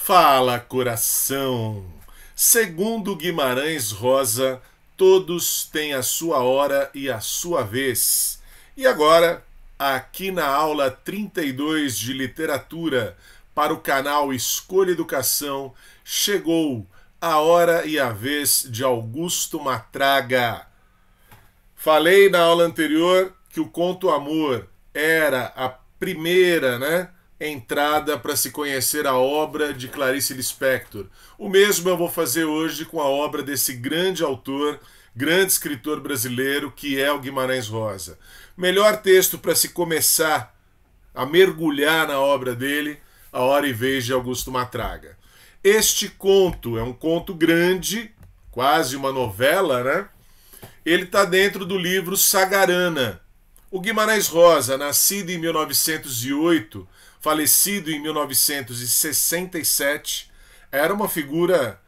Fala, coração! Segundo Guimarães Rosa, todos têm a sua hora e a sua vez. E agora, aqui na aula 32 de literatura para o canal Escolha Educação, chegou a hora e a vez de Augusto Matraga. Falei na aula anterior que o conto Amor era a primeira, entrada para se conhecer a obra de Clarice Lispector. O mesmo eu vou fazer hoje com a obra desse grande autor, grande escritor brasileiro, que é o Guimarães Rosa. Melhor texto para se começar a mergulhar na obra dele, A Hora e Vez de Augusto Matraga. Este conto é um conto grande, quase uma novela, Ele está dentro do livro Sagarana. O Guimarães Rosa, nascido em 1908, falecido em 1967, era uma figura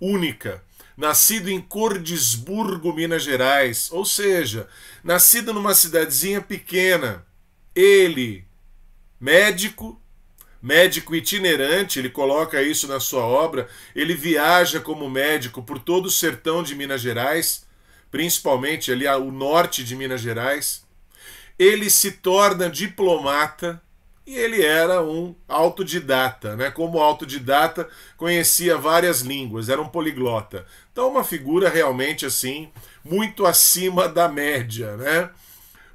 única. Nascido em Cordisburgo, Minas Gerais, ou seja, nascido numa cidadezinha pequena. Ele, médico itinerante, ele coloca isso na sua obra, ele viaja como médico por todo o sertão de Minas Gerais, principalmente ali o norte de Minas Gerais. Ele se torna diplomata e ele era um autodidata, Como autodidata, conhecia várias línguas, era um poliglota. Então, uma figura realmente assim, muito acima da média,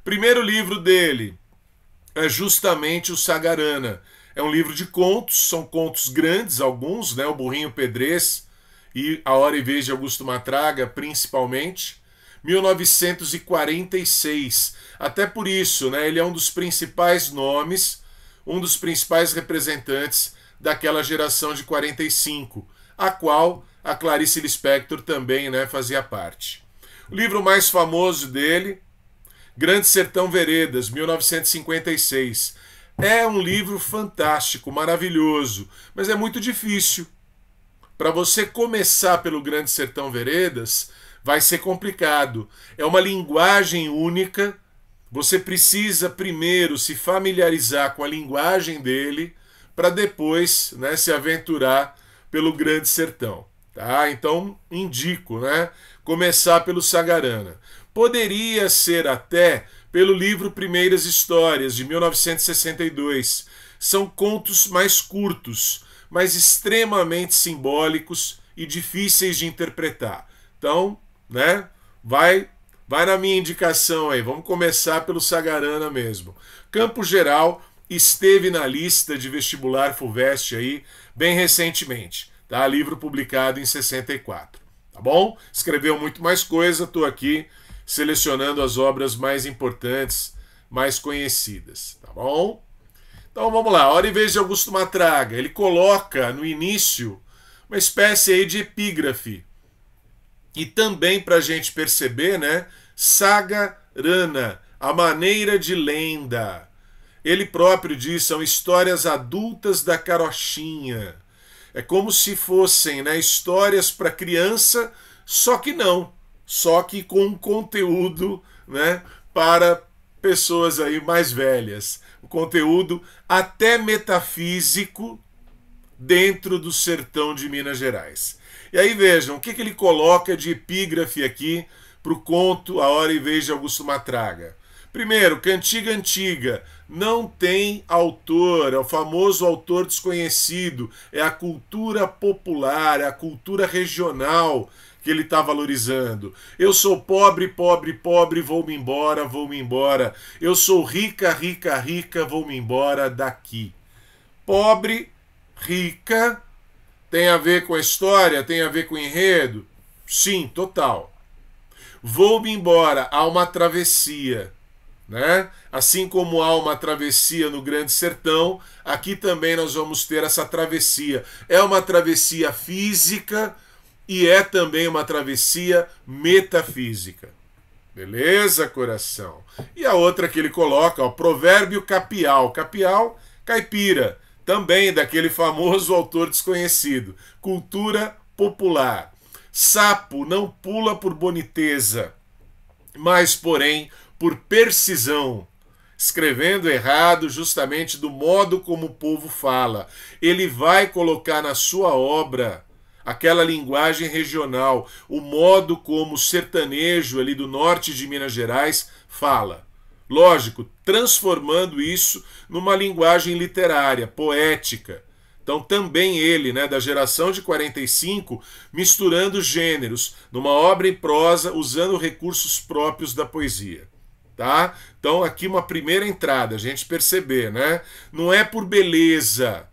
Primeiro livro dele é justamente o Sagarana. É um livro de contos, são contos grandes, alguns, O Burrinho Pedrez e A Hora e Vez de Augusto Matraga, principalmente. 1946. Até por isso, ele é um dos principais nomes, um dos principais representantes daquela geração de 45, a qual a Clarice Lispector também fazia parte. O livro mais famoso dele, Grande Sertão Veredas, 1956. É um livro fantástico, maravilhoso, mas é muito difícil. Para você começar pelo Grande Sertão Veredas, vai ser complicado. É uma linguagem única. Você precisa primeiro se familiarizar com a linguagem dele para depois se aventurar pelo Grande Sertão. Tá? Então, indico começar pelo Sagarana. Poderia ser até pelo livro Primeiras Histórias, de 1962. São contos mais curtos, mas extremamente simbólicos e difíceis de interpretar. Então, vai na minha indicação aí. Vamos começar pelo Sagarana mesmo. Campo Geral esteve na lista de vestibular FUVEST aí bem recentemente. Tá? Livro publicado em 64. Tá bom? Escreveu muito mais coisa, estou aqui selecionando as obras mais importantes, mais conhecidas. Tá bom? Então vamos lá. A Hora e Vez de Augusto Matraga. Ele coloca no início uma espécie aí de epígrafe. E também para a gente perceber, Sagarana, a maneira de lenda. Ele próprio diz, são histórias adultas da carochinha. É como se fossem histórias para criança, só que não. Só que com conteúdo para pessoas aí mais velhas. Um conteúdo até metafísico dentro do sertão de Minas Gerais. E aí vejam, o que ele coloca de epígrafe aqui para o conto A Hora e Vez de Augusto Matraga. Primeiro, Cantiga Antiga, não tem autor, é o famoso autor desconhecido, é a cultura popular, é a cultura regional que ele está valorizando. Eu sou pobre, pobre, pobre, vou-me embora, vou-me embora. Eu sou rica, rica, rica, vou-me embora daqui. Pobre, rica, tem a ver com a história? Tem a ver com o enredo? Sim, total. Vou-me embora, há uma travessia. Assim como há uma travessia no Grande Sertão, aqui também nós vamos ter essa travessia. É uma travessia física e é também uma travessia metafísica. Beleza, coração? E a outra que ele coloca, provérbio capial. Capial, caipira. Também daquele famoso autor desconhecido. Cultura popular. Sapo não pula por boniteza, mas, porém, por precisão. escrevendo errado justamente do modo como o povo fala. Ele vai colocar na sua obra aquela linguagem regional, o modo como o sertanejo ali do norte de Minas Gerais fala. Lógico, transformando isso numa linguagem literária, poética. Então também ele, né, da geração de 45, misturando gêneros, numa obra em prosa, usando recursos próprios da poesia. Tá? Então aqui uma primeira entrada, a gente perceber, né? Não é por beleza,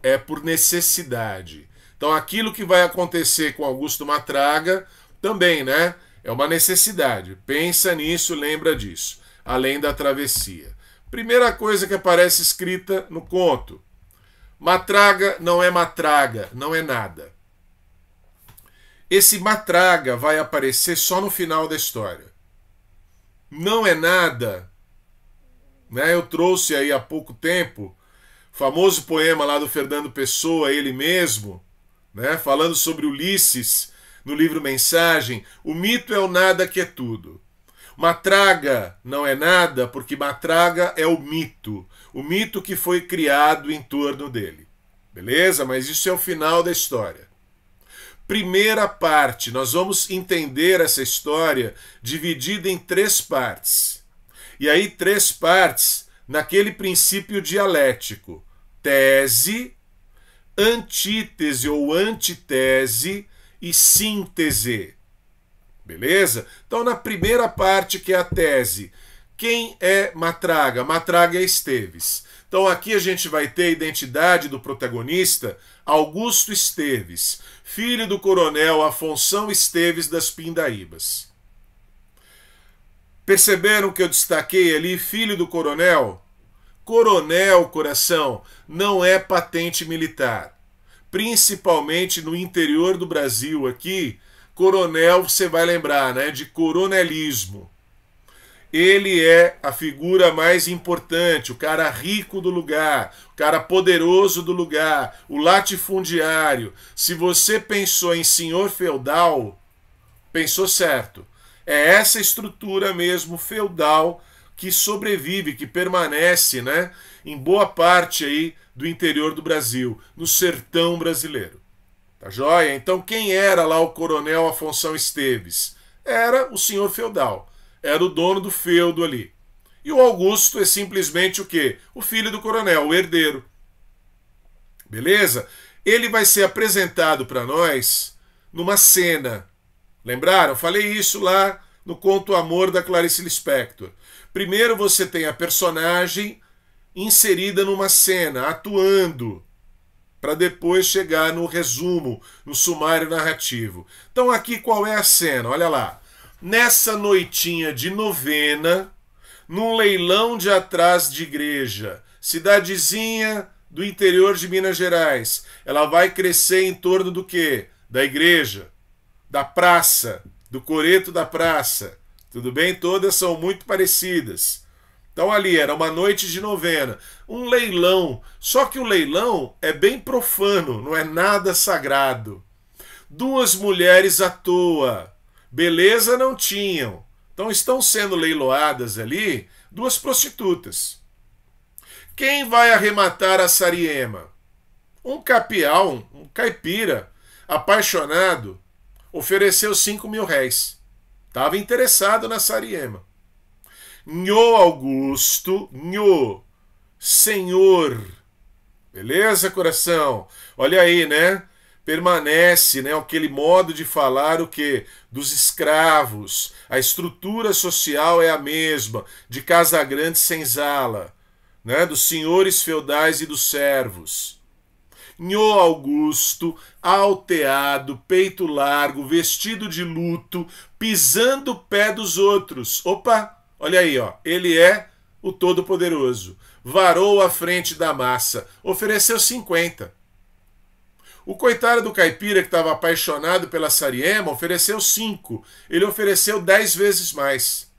é por necessidade. Então aquilo que vai acontecer com Augusto Matraga também, né? É uma necessidade. Pensa nisso, lembra disso. Além da travessia. Primeira coisa que aparece escrita no conto. Matraga, não é nada. Esse Matraga vai aparecer só no final da história. Não é nada, né? Eu trouxe aí há pouco tempo o famoso poema lá do Fernando Pessoa, ele mesmo, né? Falando sobre Ulisses no livro Mensagem. O mito é o nada que é tudo. Matraga não é nada porque Matraga é o mito que foi criado em torno dele. Beleza? Mas isso é o final da história. Primeira parte, nós vamos entender essa história dividida em 3 partes. E aí 3 partes naquele princípio dialético. Tese, antítese ou antitese e síntese. Beleza? Então, na primeira parte, que é a tese, quem é Matraga? Matraga é Esteves. Então, aqui a gente vai ter a identidade do protagonista, Augusto Esteves, filho do coronel Afonso Esteves das Pindaíbas. Perceberam que eu destaquei ali, filho do coronel? Coronel, coração, não é patente militar. Principalmente no interior do Brasil aqui, coronel, você vai lembrar, né, de coronelismo. Ele é a figura mais importante, o cara rico do lugar, o cara poderoso do lugar, o latifundiário. Se você pensou em senhor feudal, pensou certo. É essa estrutura mesmo feudal que sobrevive, que permanece, né, em boa parte aí do interior do Brasil, no sertão brasileiro. Tá joia? Então quem era lá o coronel Afonso Esteves? Era o senhor feudal. Era o dono do feudo ali. E o Augusto é simplesmente o quê? O filho do coronel, o herdeiro. Beleza? Ele vai ser apresentado para nós numa cena. Lembraram? Falei isso lá no Conto Amor da Clarice Lispector. Primeiro você tem a personagem inserida numa cena, atuando, para depois chegar no resumo, no sumário narrativo. Então aqui qual é a cena? Olha lá. Nessa noitinha de novena, num leilão de atrás de igreja, cidadezinha do interior de Minas Gerais, ela vai crescer em torno do quê? Da igreja, da praça, do coreto da praça. Tudo bem? Todas são muito parecidas. Então ali era uma noite de novena, um leilão, só que o leilão é bem profano, não é nada sagrado. 2 mulheres à toa, beleza não tinham, então estão sendo leiloadas ali 2 prostitutas. Quem vai arrematar a Sariema? Um capial, um caipira, apaixonado, ofereceu 5 mil réis. Estava interessado na Sariema. Nhô Augusto, nhô, senhor. Beleza, coração? Olha aí, né? Permanece, né, aquele modo de falar o quê? Dos escravos. A estrutura social é a mesma, de Casa Grande Senzala, né, dos senhores feudais e dos servos. Nhô Augusto, alteado, peito largo, vestido de luto, pisando o pé dos outros. Opa! Olha aí, ó. Ele é o Todo-Poderoso. Varou à frente da massa. Ofereceu 50. O coitado do caipira que estava apaixonado pela Sariema ofereceu 5. Ele ofereceu 10 vezes mais.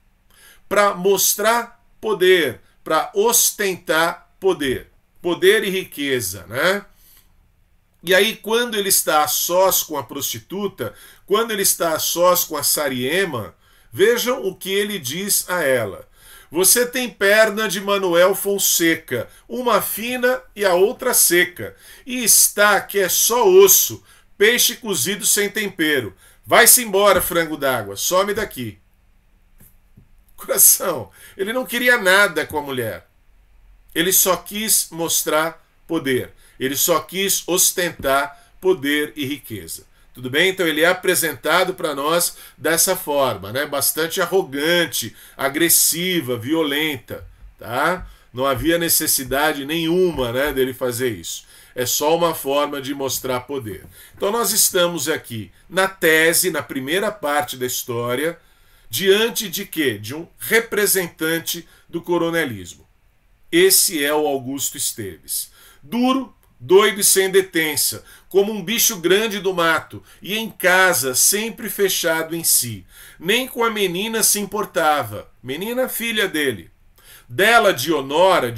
Para mostrar poder, para ostentar poder. Poder e riqueza, né? E aí, quando ele está a sós com a prostituta, quando ele está a sós com a Sariema, vejam o que ele diz a ela. Você tem perna de Manuel Fonseca, uma fina e a outra seca. E está que é só osso, peixe cozido sem tempero. Vai-se embora, frango d'água, some daqui. Coração, ele não queria nada com a mulher. Ele só quis mostrar poder. Ele só quis ostentar poder e riqueza. Tudo bem? Então ele é apresentado para nós dessa forma, né? Bastante arrogante, agressiva, violenta, tá? Não havia necessidade nenhuma, né, dele fazer isso. É só uma forma de mostrar poder. Então nós estamos aqui na tese, na primeira parte da história, diante de quê? De um representante do coronelismo. Esse é o Augusto Esteves. Duro, doido e sem detença, como um bicho grande do mato, e em casa sempre fechado em si. Nem com a menina se importava, menina filha dele. Dela, Dionora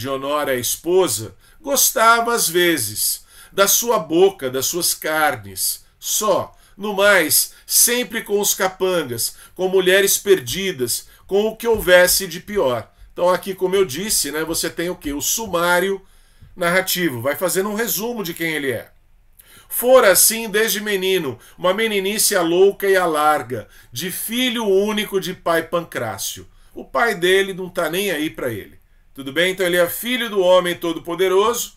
é a esposa, gostava às vezes, da sua boca, das suas carnes, só, no mais, sempre com os capangas, com mulheres perdidas, com o que houvesse de pior. Então aqui, como eu disse, né, você tem o quê? O sumário narrativo, vai fazendo um resumo de quem ele é. Fora assim desde menino, uma meninice a louca e a larga, de filho único de pai Pancrácio. O pai dele não está nem aí para ele. Tudo bem? Então ele é filho do homem todo-poderoso,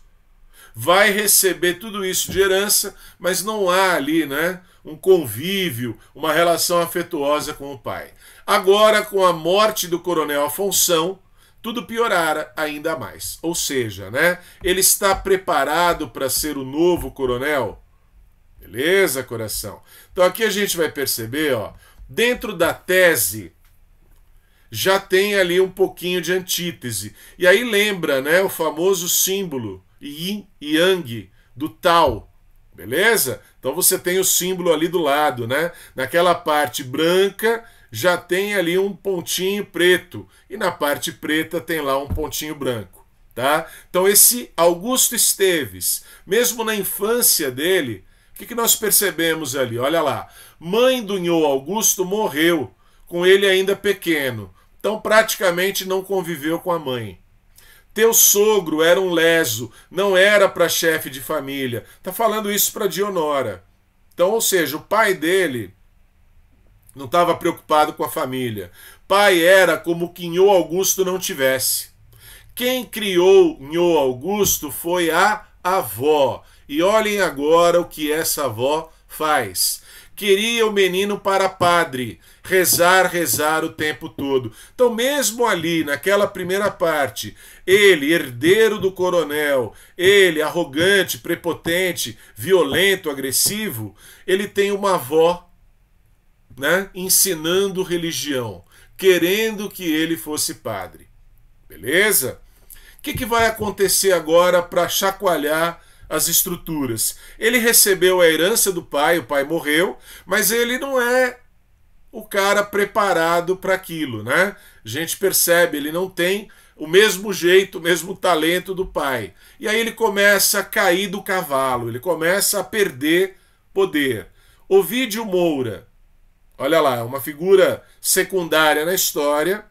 vai receber tudo isso de herança, mas não há ali, né, um convívio, uma relação afetuosa com o pai. Agora, com a morte do coronel Afonso, tudo piorara ainda mais. Ou seja, né, ele está preparado para ser o novo coronel? Beleza, coração? Então aqui a gente vai perceber, ó, dentro da tese já tem ali um pouquinho de antítese. E aí lembra, né, o famoso símbolo Yin e Yang do Tao. Beleza? Então você tem o símbolo ali do lado, né? Naquela parte branca já tem ali um pontinho preto e na parte preta tem lá um pontinho branco, tá? Então esse Augusto Esteves, mesmo na infância dele, o que nós percebemos ali? Olha lá, mãe do Nhô Augusto morreu, com ele ainda pequeno, então praticamente não conviveu com a mãe. Teu sogro era um leso, não era para chefe de família. Tá falando isso para Dionora. Então, ou seja, o pai dele não estava preocupado com a família. Pai era como que Nhô Augusto não tivesse. Quem criou Nhô Augusto foi a avó. E olhem agora o que essa avó faz. Queria o menino para padre, rezar o tempo todo. Então, mesmo ali, naquela primeira parte, ele, herdeiro do coronel, ele, arrogante, prepotente, violento, agressivo, ele tem uma avó, né, ensinando religião, querendo que ele fosse padre. Beleza? O que vai acontecer agora para chacoalhar as estruturas? Ele recebeu a herança do pai, o pai morreu, mas ele não é o cara preparado para aquilo, né? A gente percebe, ele não tem o mesmo jeito, o mesmo talento do pai. E aí ele começa a cair do cavalo, ele começa a perder poder. Ovídio Moura, olha lá, uma figura secundária na história,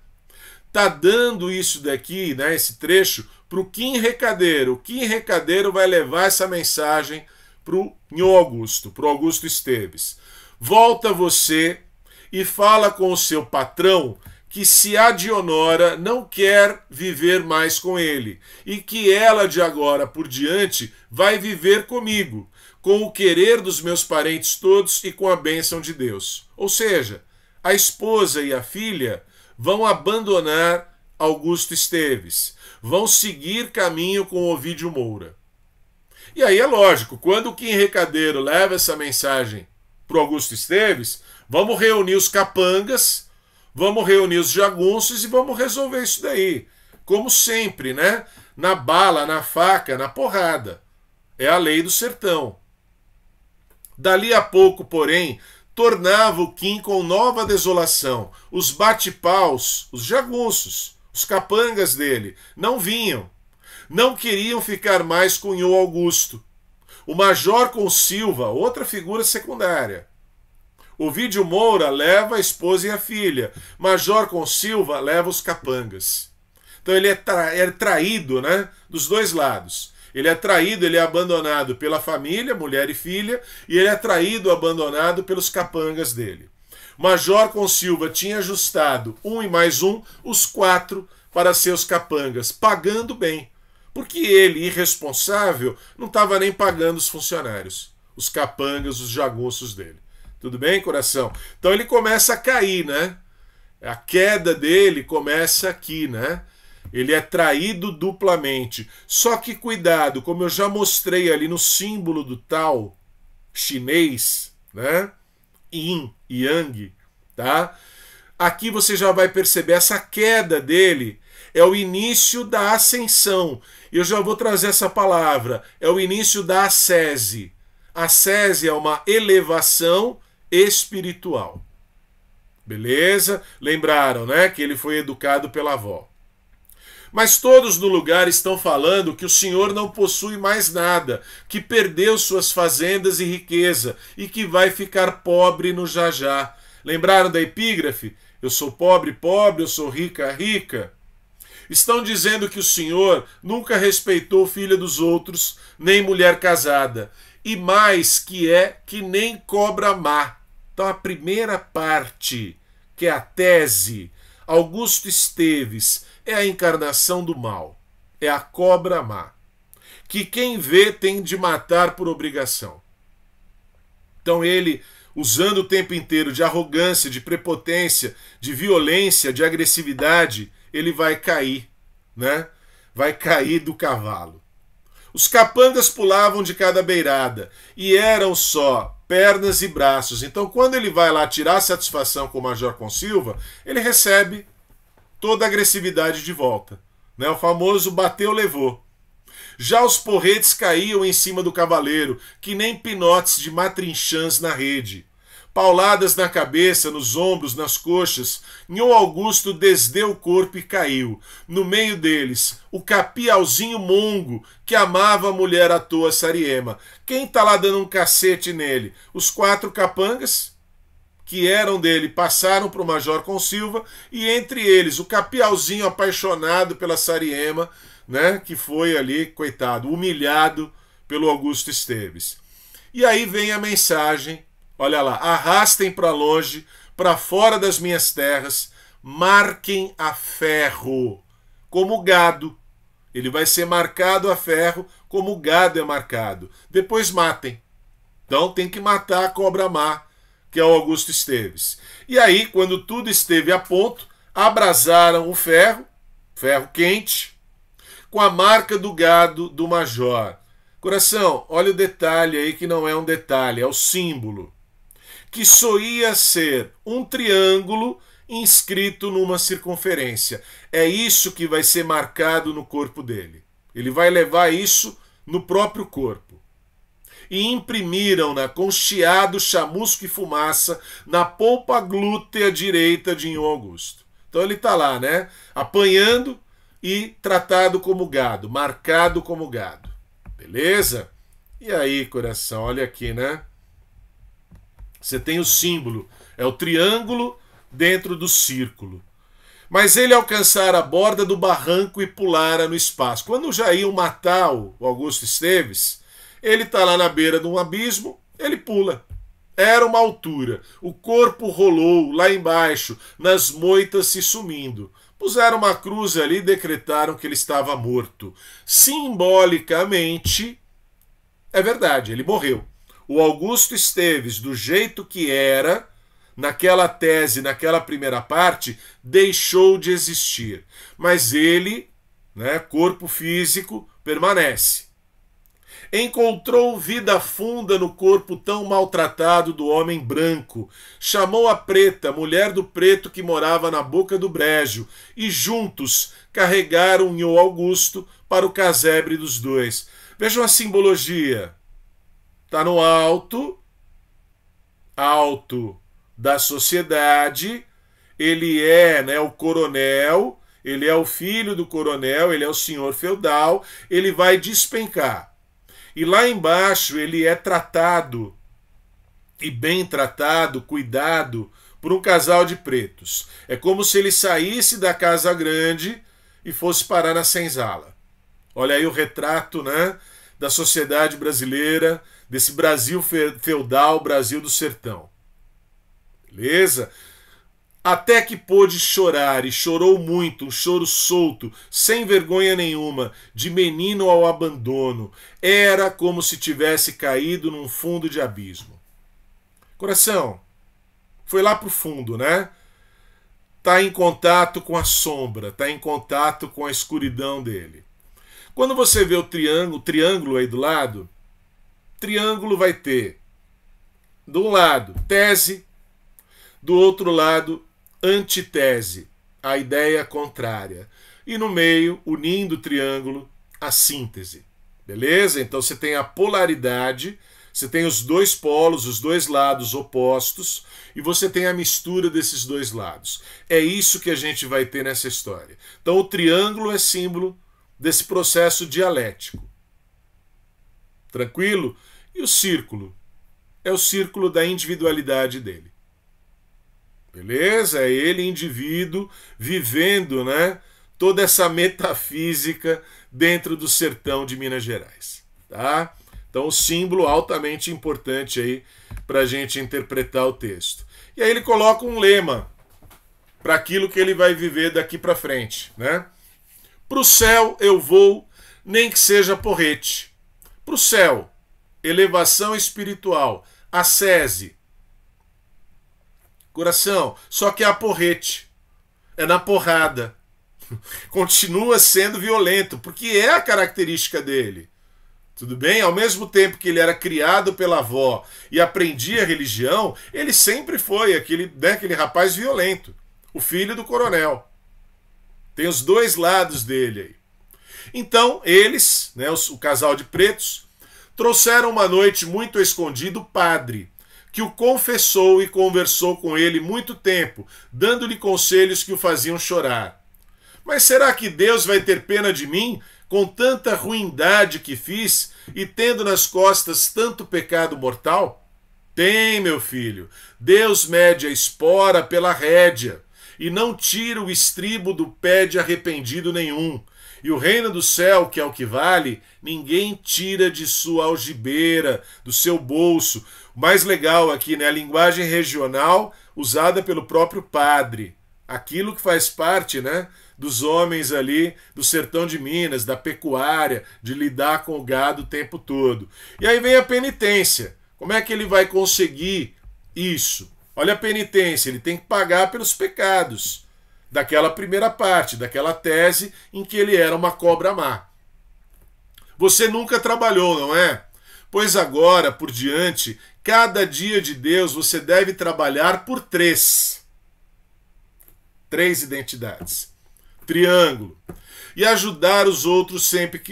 tá dando isso daqui, né, esse trecho, para o Kim Recadeiro. O Kim Recadeiro vai levar essa mensagem para o Nhô Augusto, para o Augusto Esteves. Volta você e fala com o seu patrão que se a Dionora não quer viver mais com ele e que ela de agora por diante vai viver comigo, com o querer dos meus parentes todos e com a bênção de Deus. Ou seja, a esposa e a filha vão abandonar Augusto Esteves, vão seguir caminho com Ovídio Moura. E aí é lógico, quando o Kim Recadeiro leva essa mensagem para o Augusto Esteves, vamos reunir os capangas, vamos reunir os jagunços e vamos resolver isso daí. Como sempre, né? Na bala, na faca, na porrada. É a lei do sertão. Dali a pouco, porém, tornava o Kim com nova desolação. Os bate-paus, os jagunços, os capangas dele, não vinham. Não queriam ficar mais com Nhô Augusto. O Major com Silva, outra figura secundária. Ovídio Moura leva a esposa e a filha. Major com Silva leva os capangas. Então ele é traído, né, dos dois lados. Ele é traído, ele é abandonado pela família, mulher e filha, e ele é traído, abandonado pelos capangas dele. Major Consilva tinha ajustado 1 e mais 1, os 4 para seus capangas, pagando bem. Porque ele, irresponsável, não estava nem pagando os funcionários, os capangas, os jagunços dele. Tudo bem, coração? Então ele começa a cair, né? A queda dele começa aqui, né? Ele é traído duplamente. Só que cuidado, como eu já mostrei ali no símbolo do Tao chinês, né? Yin e Yang, tá? Aqui você já vai perceber essa queda dele é o início da ascensão. Eu já vou trazer essa palavra. É o início da ascese. Ascese é uma elevação espiritual. Beleza? Lembraram, né? Que ele foi educado pela avó. Mas todos no lugar estão falando que o senhor não possui mais nada, que perdeu suas fazendas e riqueza e que vai ficar pobre no já-já. Lembraram da epígrafe? Eu sou pobre, pobre, eu sou rica, rica. Estão dizendo que o senhor nunca respeitou filha dos outros, nem mulher casada, e mais que é que nem cobra má. Então a primeira parte, que é a tese, Augusto Esteves, é a encarnação do mal, é a cobra má, que quem vê tem de matar por obrigação. Então ele, usando o tempo inteiro de arrogância, de prepotência, de violência, de agressividade, ele vai cair, né? Vai cair do cavalo. Os capangas pulavam de cada beirada e eram só pernas e braços. Então quando ele vai lá tirar satisfação com o Major Consilva, ele recebe toda a agressividade de volta, né? O famoso bateu, levou. Já os porretes caíam em cima do cavaleiro, que nem pinotes de matrinchãs na rede. Pauladas na cabeça, nos ombros, nas coxas, Nhô Augusto desdeu o corpo e caiu. No meio deles, o capialzinho mongo, que amava a mulher à toa Sariema. Quem tá lá dando um cacete nele? Os 4 capangas, que eram dele, passaram para o Major Consilva, e entre eles o capialzinho apaixonado pela Sariema, né, que foi ali, coitado, humilhado pelo Augusto Esteves. E aí vem a mensagem, olha lá: arrastem para longe, para fora das minhas terras, marquem a ferro, como gado. Ele vai ser marcado a ferro, como o gado é marcado. Depois matem. Então tem que matar a cobra má, que é o Augusto Esteves. E aí, quando tudo esteve a ponto, abrasaram o ferro, ferro quente, com a marca do gado do major. Coração, olha o detalhe aí, que não é um detalhe, é o símbolo, que só ia ser um triângulo inscrito numa circunferência. É isso que vai ser marcado no corpo dele. Ele vai levar isso no próprio corpo. E imprimiram-na com chiado, chamusco e fumaça na polpa glútea direita de Nhô Augusto. Então ele está lá, né? Apanhando e tratado como gado, marcado como gado. Beleza? E aí, coração, olha aqui, né? Você tem o símbolo, é o triângulo dentro do círculo. Mas ele alcançara a borda do barranco e pulara no espaço. Quando já iam matar o Augusto Esteves, ele está lá na beira de um abismo, ele pula. Era uma altura. O corpo rolou lá embaixo, nas moitas se sumindo. Puseram uma cruz ali e decretaram que ele estava morto. Simbolicamente, é verdade, ele morreu. O Augusto Esteves, do jeito que era, naquela tese, naquela primeira parte, deixou de existir. Mas ele, né, corpo físico, permanece. Encontrou vida funda no corpo tão maltratado do homem branco. Chamou a preta, mulher do preto que morava na boca do brejo, e juntos carregaram Nhô Augusto para o casebre dos dois. Vejam a simbologia. Está no alto da sociedade. Ele é, né, o coronel, ele é o filho do coronel, ele é o senhor feudal, ele vai despencar. E lá embaixo ele é tratado, e bem tratado, cuidado, por um casal de pretos. É como se ele saísse da casa grande e fosse parar na senzala. Olha aí o retrato, né, da sociedade brasileira, desse Brasil feudal, Brasil do sertão. Beleza? Até que pôde chorar, e chorou muito, um choro solto, sem vergonha nenhuma, de menino ao abandono. Era como se tivesse caído num fundo de abismo. Coração, foi lá pro fundo, né? Tá em contato com a sombra, tá em contato com a escuridão dele. Quando você vê o triângulo aí do lado, triângulo vai ter, de um lado, tese, do outro lado, antitese, a ideia contrária. E no meio, unindo o triângulo, a síntese. Beleza? Então você tem a polaridade, você tem os dois polos, os dois lados opostos, e você tem a mistura desses dois lados. É isso que a gente vai ter nessa história. Então o triângulo é símbolo desse processo dialético. Tranquilo? E o círculo? É o círculo da individualidade dele. Beleza? É ele, indivíduo, vivendo, né, toda essa metafísica dentro do sertão de Minas Gerais. Tá? Então, o símbolo altamente importante aí para a gente interpretar o texto. E aí ele coloca um lema para aquilo que ele vai viver daqui para frente, né? Para o céu eu vou, nem que seja porrete. Para o céu, elevação espiritual, ascese. Coração, só que é a porrete, é na porrada. Continua sendo violento, porque é a característica dele. Tudo bem? Ao mesmo tempo que ele era criado pela avó e aprendia a religião, ele sempre foi aquele rapaz violento, o filho do coronel. Tem os dois lados dele aí. Então, eles, né, o casal de pretos, trouxeram uma noite muito escondido o padre, que o confessou e conversou com ele muito tempo, dando-lhe conselhos que o faziam chorar. Mas será que Deus vai ter pena de mim, com tanta ruindade que fiz, e tendo nas costas tanto pecado mortal? Tem, meu filho. Deus mede a espora pela rédea, e não tira o estribo do pé de arrependido nenhum. E o reino do céu, que é o que vale, ninguém tira de sua algibeira, do seu bolso. O mais legal aqui, né, a linguagem regional usada pelo próprio padre. Aquilo que faz parte, né, dos homens ali do sertão de Minas, da pecuária, de lidar com o gado o tempo todo. E aí vem a penitência. Como é que ele vai conseguir isso? Olha a penitência, ele tem que pagar pelos pecados daquela primeira parte, daquela tese em que ele era uma cobra má. Você nunca trabalhou, não é? Pois agora, por diante, cada dia de Deus você deve trabalhar por três identidades. Triângulo. E ajudar os outros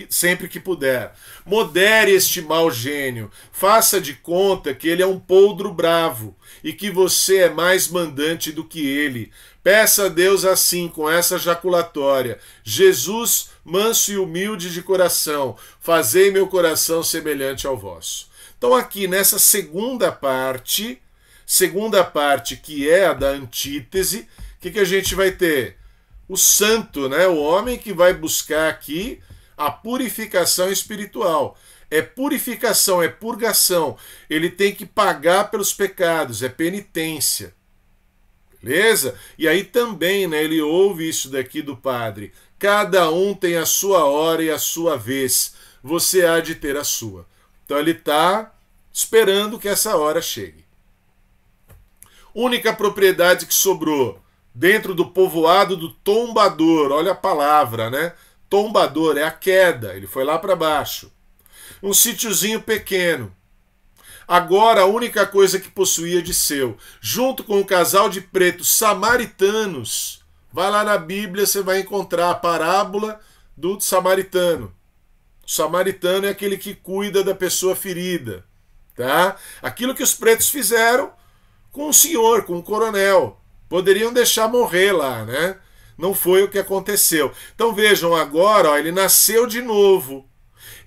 sempre que puder. Modere este mau gênio. Faça de conta que ele é um poldro bravo e que você é mais mandante do que ele. Peça a Deus assim, com essa jaculatória: Jesus, manso e humilde de coração, fazei meu coração semelhante ao vosso. Então aqui nessa segunda parte que é a da antítese, o que a gente vai ter? O santo, né? O homem que vai buscar aqui a purificação espiritual. É purificação, é purgação. Ele tem que pagar pelos pecados, é penitência. Beleza? E aí também, né, ele ouve isso daqui do padre. Cada um tem a sua hora e a sua vez. Você há de ter a sua. Então ele está esperando que essa hora chegue. Única propriedade que sobrou dentro do povoado do Tombador. Olha a palavra, né? Tombador é a queda. Ele foi lá para baixo. Um sítiozinho pequeno. Agora a única coisa que possuía de seu, junto com um casal de pretos samaritanos. Vai lá na Bíblia, você vai encontrar a parábola do samaritano. O samaritano é aquele que cuida da pessoa ferida. Tá? Aquilo que os pretos fizeram com o senhor, com o coronel. Poderiam deixar morrer lá, né? Não foi o que aconteceu. Então vejam, agora ó, ele nasceu de novo.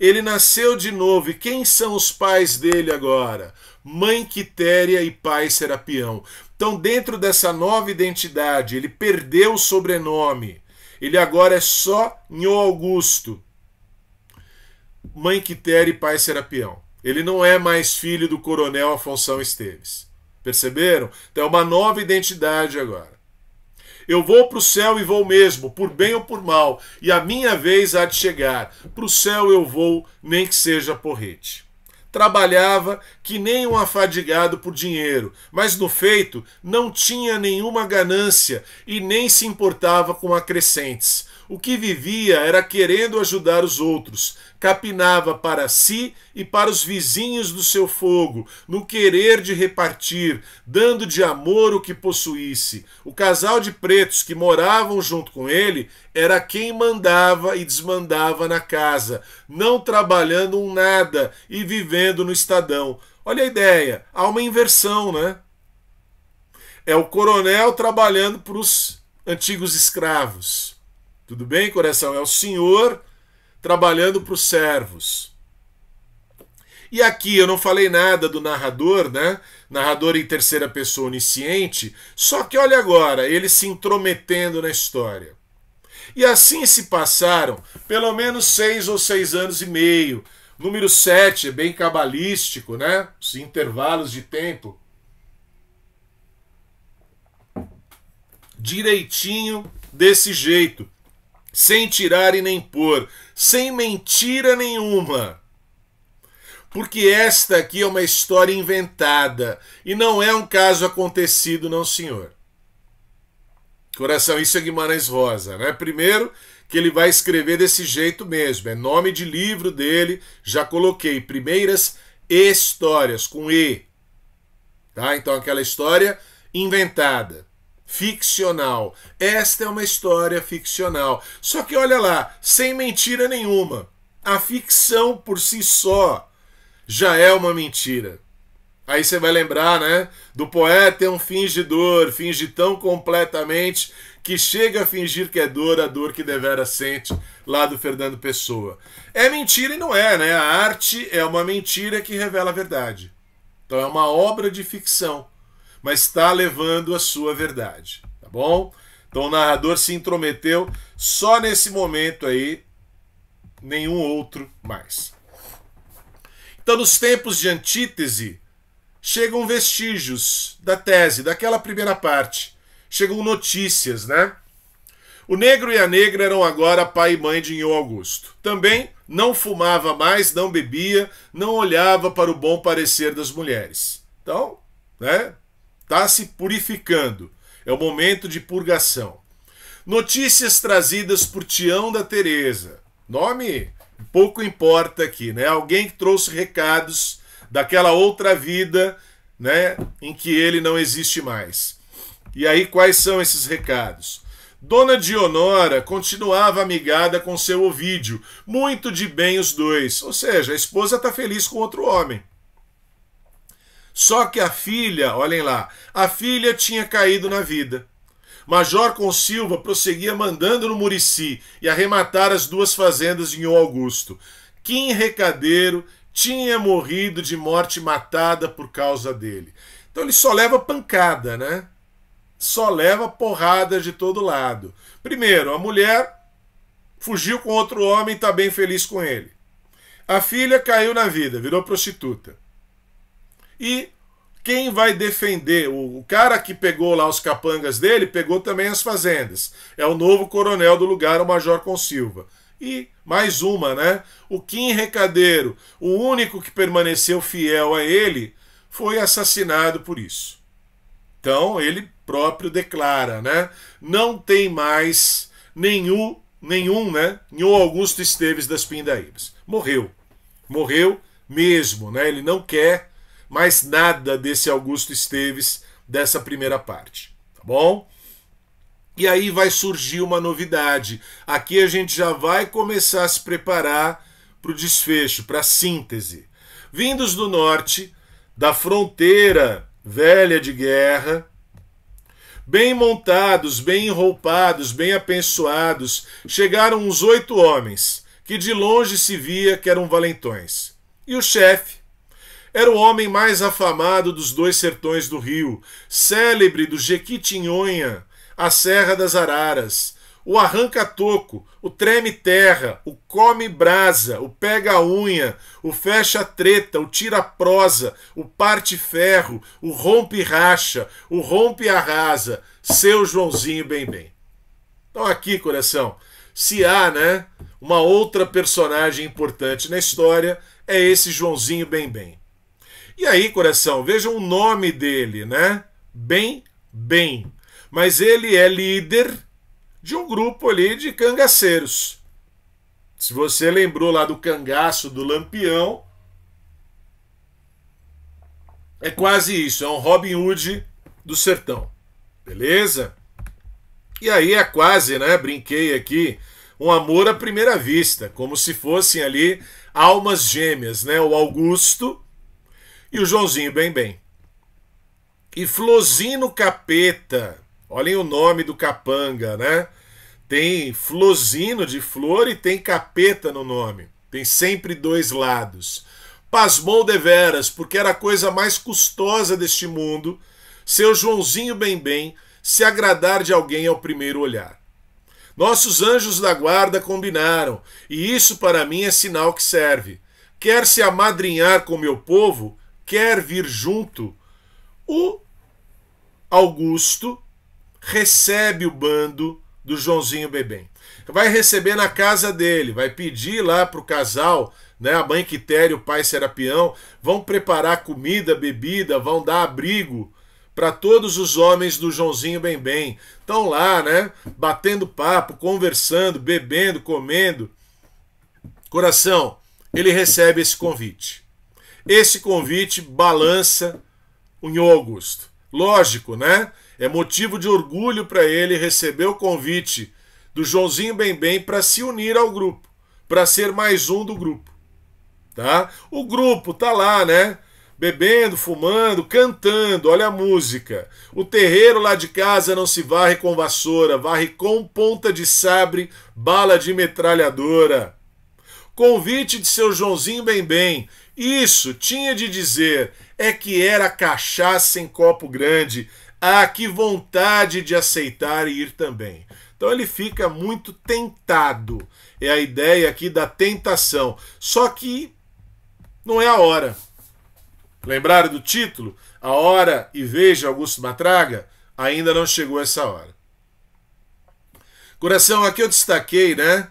Ele nasceu de novo. E quem são os pais dele agora? Mãe Quitéria e pai Serapião. Então, dentro dessa nova identidade, ele perdeu o sobrenome. Ele agora é só Nhô Augusto, mãe Quitéria e pai Serapião. Ele não é mais filho do coronel Afonso Esteves. Perceberam? Então é uma nova identidade agora. Eu vou para o céu e vou mesmo, por bem ou por mal, e a minha vez há de chegar. Para o céu eu vou, nem que seja porrete. Trabalhava que nem um afadigado por dinheiro, mas no feito não tinha nenhuma ganância e nem se importava com acrescentes. O que vivia era querendo ajudar os outros, capinava para si e para os vizinhos do seu fogo, no querer de repartir, dando de amor o que possuísse. O casal de pretos que moravam junto com ele era quem mandava e desmandava na casa, não trabalhando um nada e vivendo no Estadão. Olha a ideia, há uma inversão, né? É o coronel trabalhando para os antigos escravos. Tudo bem, coração? É o senhor trabalhando para os servos. E aqui eu não falei nada do narrador, né? Narrador em terceira pessoa onisciente, só que olha agora, ele se intrometendo na história. E assim se passaram pelo menos 6 ou 6 anos e meio. Número 7 é bem cabalístico, né? Os intervalos de tempo. Direitinho desse jeito. Sem tirar e nem pôr, sem mentira nenhuma. Porque esta aqui é uma história inventada e não é um caso acontecido, não, senhor. Coração, isso é Guimarães Rosa, né? Primeiro que ele vai escrever desse jeito mesmo, é nome de livro dele, já coloquei, Primeiras Histórias, com E. Tá? Então aquela história inventada. Ficcional. Esta é uma história ficcional. Só que olha lá, sem mentira nenhuma. A ficção por si só já é uma mentira. Aí você vai lembrar, né? Do poeta é um fingidor, finge tão completamente que chega a fingir que é dor a dor que devera sente, lá do Fernando Pessoa. É mentira e não é, né? A arte é uma mentira que revela a verdade. Então é uma obra de ficção, mas está levando a sua verdade, tá bom? Então o narrador se intrometeu só nesse momento aí, nenhum outro mais. Então nos tempos de antítese, chegam vestígios da tese, daquela primeira parte. Chegam notícias, né? O negro e a negra eram agora pai e mãe de Nhô Augusto. Também não fumava mais, não bebia, não olhava para o bom parecer das mulheres. Então, né? Está se purificando. É o momento de purgação. Notícias trazidas por Tião da Teresa. Nome pouco importa aqui, né? Alguém que trouxe recados daquela outra vida, né, em que ele não existe mais. E aí quais são esses recados? Dona Dionora continuava amigada com seu Ovídio, muito de bem os dois, ou seja, a esposa está feliz com outro homem. Só que a filha, olhem lá, a filha tinha caído na vida. Major Consilva prosseguia mandando no Murici e arrematar as 2 fazendas de Nhô Augusto. Kim Recadeiro tinha morrido de morte matada por causa dele. Então ele só leva pancada, né? Só leva porrada de todo lado. Primeiro, a mulher fugiu com outro homem e está bem feliz com ele. A filha caiu na vida, virou prostituta. E quem vai defender? O cara que pegou lá os capangas dele, pegou também as fazendas. É o novo coronel do lugar, o Major Consilva. E mais uma, né? O Kim Recadeiro, o único que permaneceu fiel a ele, foi assassinado por isso. Então ele próprio declara, né? Não tem mais nenhum, né? Nhô Augusto Esteves das Pindaíbas. Morreu. Morreu mesmo, né? Ele não quer mais nada desse Augusto Esteves dessa primeira parte, tá bom? E aí vai surgir uma novidade. Aqui a gente já vai começar a se preparar para o desfecho, para a síntese. Vindos do norte, da fronteira velha de guerra, bem montados, bem enroupados, bem apensoados, chegaram uns 8 homens, que de longe se via que eram valentões. E o chefe era o homem mais afamado dos 2 sertões do Rio, célebre do Jequitinhonha, a Serra das Araras, o arranca-toco, o treme-terra, o come-brasa, o pega-unha, o fecha-treta, o tira-prosa, o parte-ferro, o rompe-racha, o rompe-arrasa, seu Joãozinho bem. Então aqui, coração, se há, né, uma outra personagem importante na história, é esse Joãozinho bem. E aí, coração, vejam o nome dele, né? Bem. Mas ele é líder de um grupo ali de cangaceiros. Se você lembrou lá do cangaço do Lampião, é quase isso, é um Robin Hood do sertão. Beleza? E aí é quase, né, brinquei aqui, um amor à primeira vista, como se fossem ali almas gêmeas, né? O Augusto e o Joãozinho bem. E Flozino Capeta, olhem o nome do capanga, né? Tem Flozino de flor e tem capeta no nome. Tem sempre dois lados. Pasmou deveras, porque era a coisa mais custosa deste mundo, seu Joãozinho bem, se agradar de alguém ao primeiro olhar. Nossos anjos da guarda combinaram, e isso para mim é sinal que serve. Quer se amadrinhar com meu povo, quer vir junto, o Augusto recebe o bando do Joãozinho bem. Vai receber na casa dele, vai pedir lá para o casal, né, a mãe Quitéria e o pai Serapião, vão preparar comida, bebida, vão dar abrigo para todos os homens do Joãozinho bem. Estão lá, né, batendo papo, conversando, bebendo, comendo. Coração, ele recebe esse convite. Esse convite balança o Nhô Augusto. Lógico, né? É motivo de orgulho para ele receber o convite do Joãozinho bem para se unir ao grupo, para ser mais um do grupo, tá? O grupo tá lá, né? Bebendo, fumando, cantando, olha a música. O terreiro lá de casa não se varre com vassoura, varre com ponta de sabre, bala de metralhadora. Convite de seu Joãozinho bem. Isso tinha de dizer é que era cachaça em copo grande. Ah, que vontade de aceitar e ir também. Então ele fica muito tentado. É a ideia aqui da tentação. Só que não é a hora. Lembraram do título? A hora e vez de Augusto Matraga? Ainda não chegou essa hora. Coração, aqui eu destaquei, né?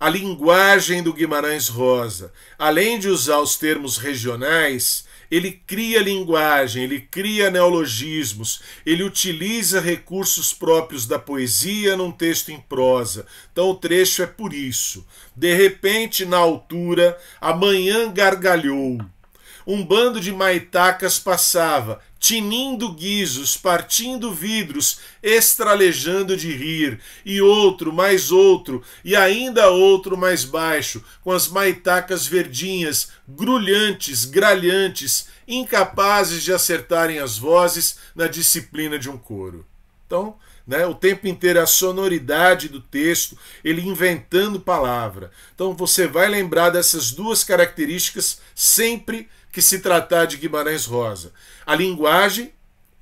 A linguagem do Guimarães Rosa. Além de usar os termos regionais, ele cria linguagem, ele cria neologismos, ele utiliza recursos próprios da poesia num texto em prosa. Então o trecho é por isso. De repente, na altura, a manhã gargalhou. Um bando de maitacas passava, tinindo guizos, partindo vidros, estralejando de rir, e outro, mais outro, e ainda outro mais baixo, com as maitacas verdinhas, grulhantes, gralhantes, incapazes de acertarem as vozes na disciplina de um coro. Então, né, o tempo inteiro a sonoridade do texto, ele inventando palavra. Então você vai lembrar dessas duas características sempre que se tratar de Guimarães Rosa. A linguagem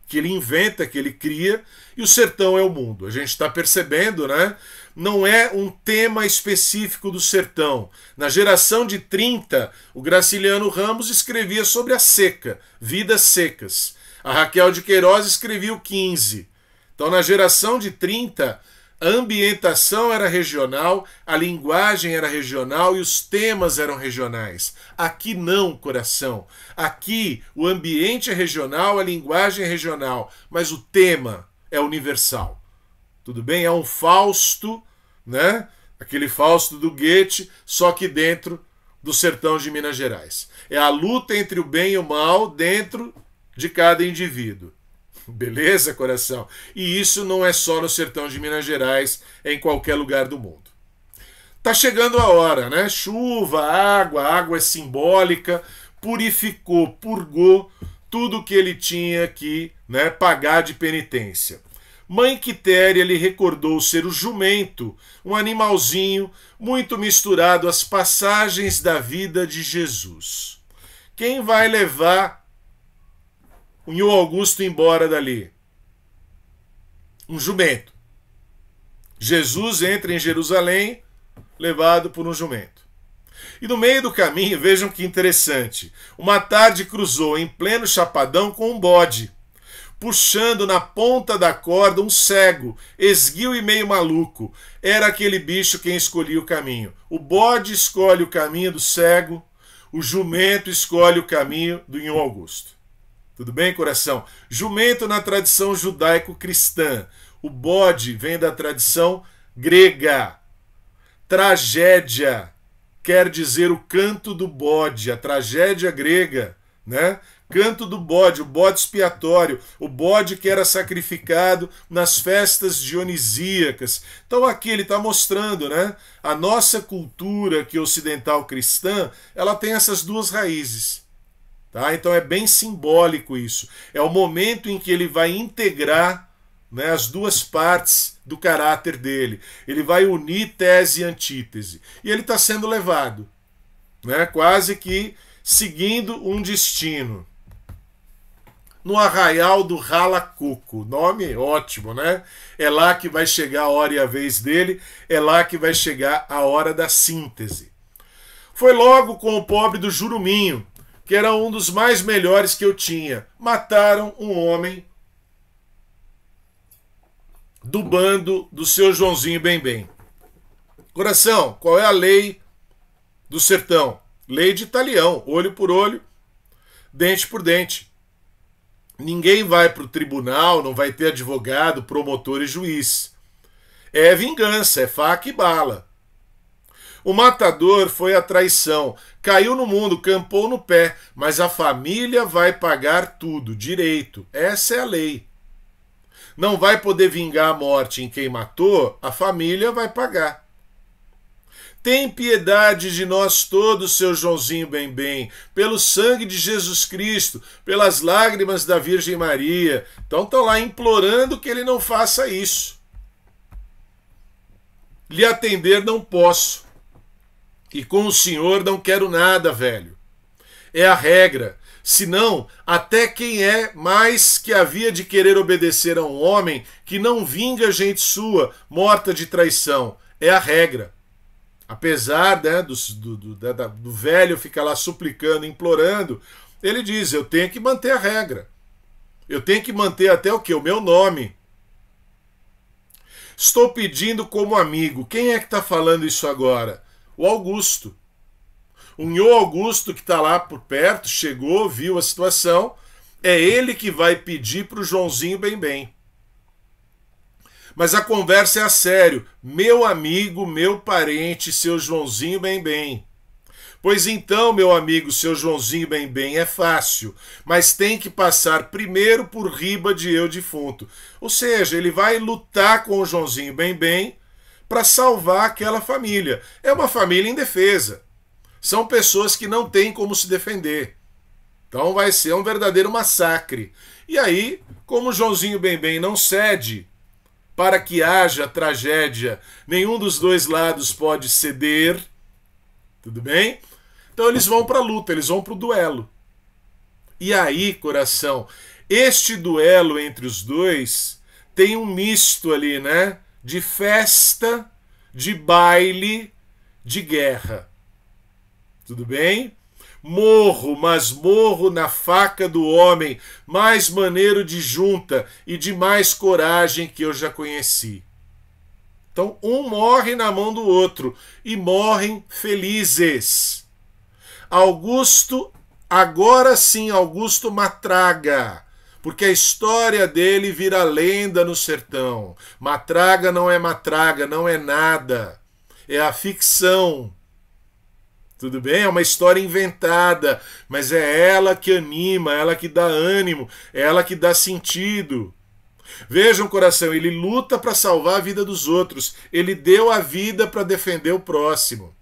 que ele inventa, que ele cria, e o sertão é o mundo. A gente está percebendo, né? Não é um tema específico do sertão. Na geração de 30, o Graciliano Ramos escrevia sobre a seca, vidas secas. A Raquel de Queiroz escrevia o 15. Então, na geração de 30, a ambientação era regional, a linguagem era regional e os temas eram regionais. Aqui não, coração. Aqui o ambiente é regional, a linguagem é regional, mas o tema é universal. Tudo bem? É um Fausto, né? Aquele Fausto do Goethe, só que dentro do sertão de Minas Gerais. É a luta entre o bem e o mal dentro de cada indivíduo. Beleza, coração? E isso não é só no sertão de Minas Gerais, é em qualquer lugar do mundo. Tá chegando a hora, né? Chuva, água é simbólica, purificou, purgou tudo que ele tinha que, né, pagar de penitência. Mãe Quitéria lhe recordou ser o jumento, um animalzinho muito misturado às passagens da vida de Jesus. Quem vai levar o Nhô Augusto embora dali? Um jumento. Jesus entra em Jerusalém levado por um jumento. E no meio do caminho, vejam que interessante, uma tarde cruzou em pleno chapadão com um bode, puxando na ponta da corda um cego, esguio e meio maluco. Era aquele bicho quem escolhia o caminho. O bode escolhe o caminho do cego, o jumento escolhe o caminho do Nhô Augusto. Tudo bem, coração? Jumento na tradição judaico-cristã. O bode vem da tradição grega. Tragédia quer dizer o canto do bode, a tragédia grega, né? Canto do bode, o bode expiatório, o bode que era sacrificado nas festas dionisíacas. Então aqui ele está mostrando, né? A nossa cultura que ocidental cristã, ela tem essas duas raízes. Tá? Então é bem simbólico isso. É o momento em que ele vai integrar, né, as duas partes do caráter dele. Ele vai unir tese e antítese. E ele está sendo levado, né, quase que seguindo um destino. No arraial do Ralacuco. Nome ótimo, né? É lá que vai chegar a hora e a vez dele, é lá que vai chegar a hora da síntese. Foi logo com o pobre do Juruminho, que era um dos mais melhores que eu tinha. Mataram um homem do bando do seu Joãozinho Bem-Bem. Coração, qual é a lei do sertão? Lei de talião, olho por olho, dente por dente. Ninguém vai para o tribunal, não vai ter advogado, promotor e juiz. É vingança, é faca e bala. O matador foi a traição, caiu no mundo, campou no pé, mas a família vai pagar tudo, direito. Essa é a lei. Não vai poder vingar a morte em quem matou, a família vai pagar. Tem piedade de nós todos, seu Joãozinho Bem-Bem, pelo sangue de Jesus Cristo, pelas lágrimas da Virgem Maria. Então estão lá implorando que ele não faça isso. Lhe atender não posso. E com o senhor não quero nada, velho. É a regra. Senão, até quem é mais que havia de querer obedecer a um homem que não vinga gente sua, morta de traição. É a regra. Apesar, né, do velho ficar lá suplicando, implorando, ele diz, eu tenho que manter a regra. Eu tenho que manter até o quê? O meu nome. Estou pedindo como amigo. Quem é que está falando isso agora? O Augusto. O Nhô Augusto, que está lá por perto, chegou, viu a situação, é ele que vai pedir para o Joãozinho Bem-Bem. Mas a conversa é a sério. Meu amigo, meu parente, seu Joãozinho Bem-Bem. Pois então, meu amigo, seu Joãozinho Bem-Bem, é fácil, mas tem que passar primeiro por riba de eu defunto. Ou seja, ele vai lutar com o Joãozinho Bem-Bem para salvar aquela família. É uma família indefesa. São pessoas que não têm como se defender. Então vai ser um verdadeiro massacre. E aí, como o Joãozinho Bem-Bem não cede para que haja tragédia, nenhum dos dois lados pode ceder, tudo bem? Então eles vão para a luta, eles vão para o duelo. E aí, coração, este duelo entre os dois tem um misto ali, né? De festa, de baile, de guerra. Tudo bem? Morro, mas morro na faca do homem, mais maneiro de junta e de mais coragem que eu já conheci. Então, um morre na mão do outro e morrem felizes. Augusto, agora sim, Augusto Matraga, porque a história dele vira lenda no sertão. Matraga não é matraga, não é nada. É a ficção. Tudo bem? É uma história inventada, mas é ela que anima, ela que dá ânimo, é ela que dá sentido. Vejam, coração, ele luta para salvar a vida dos outros. Ele deu a vida para defender o próximo.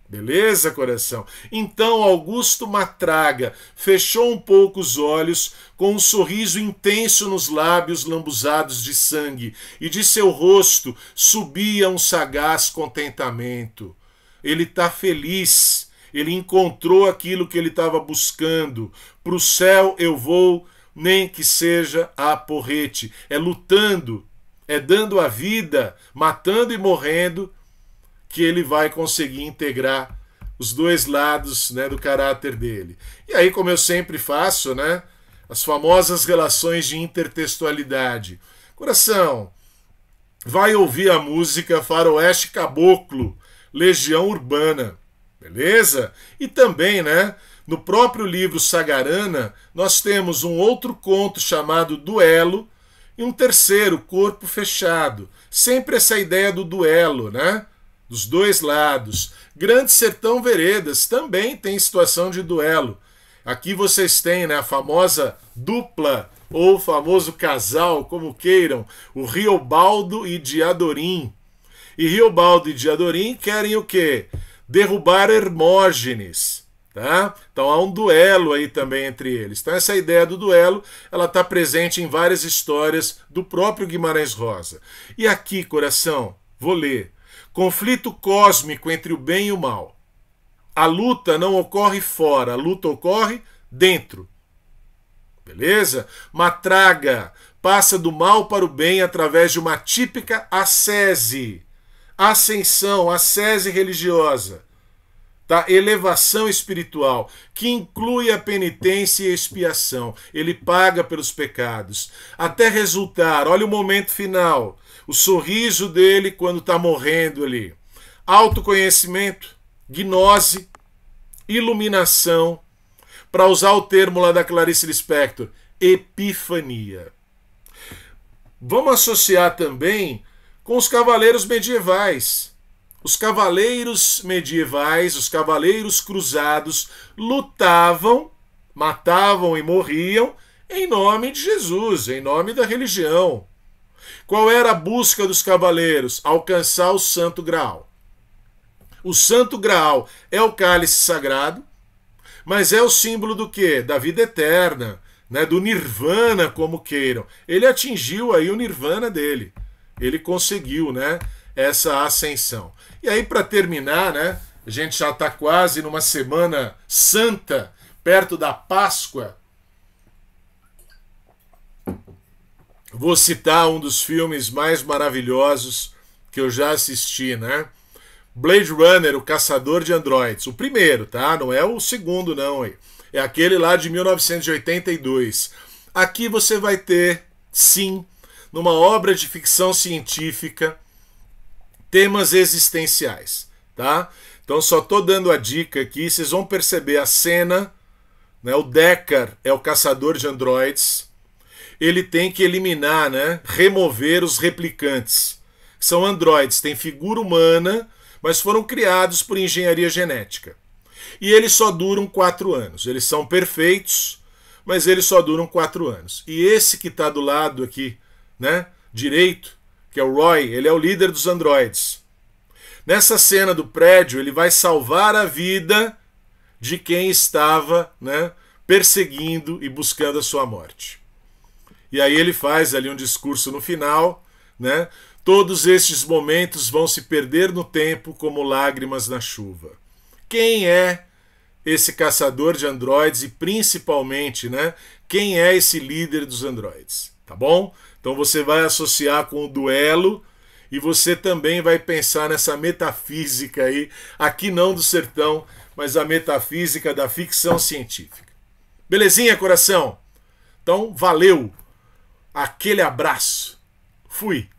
Beleza, coração? Então Augusto Matraga fechou um pouco os olhos, com um sorriso intenso nos lábios lambuzados de sangue, e de seu rosto subia um sagaz contentamento. Ele está feliz, ele encontrou aquilo que ele estava buscando. Para o céu eu vou, nem que seja a porrete. É lutando, É dando a vida, matando e morrendo, que ele vai conseguir integrar os dois lados, né, do caráter dele. E aí, como eu sempre faço, né, as famosas relações de intertextualidade. Coração, vai ouvir a música Faroeste Caboclo, Legião Urbana, beleza? E também, né, no próprio livro Sagarana, nós temos um outro conto chamado Duelo e um terceiro, Corpo Fechado. Sempre essa ideia do duelo, né? Dos dois lados. Grande Sertão Veredas também tem situação de duelo. Aqui vocês têm, né, a famosa dupla ou o famoso casal, como queiram, o Riobaldo e Diadorim. E Riobaldo e Diadorim querem o quê? Derrubar Hermógenes. Tá? Então há um duelo aí também entre eles. Então essa ideia do duelo, ela está presente em várias histórias do próprio Guimarães Rosa. E aqui, coração, vou ler. Conflito cósmico entre o bem e o mal. A luta não ocorre fora, a luta ocorre dentro. Beleza? Matraga passa do mal para o bem através de uma típica ascese. Ascensão, ascese religiosa. Tá? Elevação espiritual, que inclui a penitência e a expiação. Ele paga pelos pecados. Até resultar, olha o momento final, o sorriso dele quando está morrendo ali. Autoconhecimento, gnose, iluminação, para usar o termo lá da Clarice Lispector, epifania. Vamos associar também com os cavaleiros medievais. Os cavaleiros medievais, os cavaleiros cruzados, lutavam, matavam e morriam em nome de Jesus, em nome da religião. Qual era a busca dos cavaleiros? Alcançar o Santo Graal. O Santo Graal é o cálice sagrado, mas é o símbolo do quê? Da vida eterna, né? Do nirvana, como queiram. Ele atingiu aí o nirvana dele. Ele conseguiu, né, essa ascensão. E aí, para terminar, né, a gente já está quase numa semana santa, perto da Páscoa. Vou citar um dos filmes mais maravilhosos que eu já assisti, né? Blade Runner, o Caçador de Androides. O primeiro, tá? Não é o segundo, não. É aquele lá de 1982. Aqui você vai ter, sim, numa obra de ficção científica, temas existenciais, tá? Então só tô dando a dica aqui, vocês vão perceber a cena, né? O Deckard é o caçador de androides, ele tem que eliminar, né? Remover os replicantes. São androides, têm figura humana, mas foram criados por engenharia genética. E eles só duram 4 anos. Eles são perfeitos, mas eles só duram 4 anos. E esse que está do lado aqui, né, direito, que é o Roy, ele é o líder dos androides. Nessa cena do prédio, ele vai salvar a vida de quem estava, né, perseguindo e buscando a sua morte. E aí ele faz ali um discurso no final, né? Todos estes momentos vão se perder no tempo como lágrimas na chuva. Quem é esse caçador de androides e principalmente, né, quem é esse líder dos androides? Tá bom? Então você vai associar com o duelo e você também vai pensar nessa metafísica aí, aqui não do sertão, mas a metafísica da ficção científica. Belezinha, coração? Então, valeu! Aquele abraço! Fui!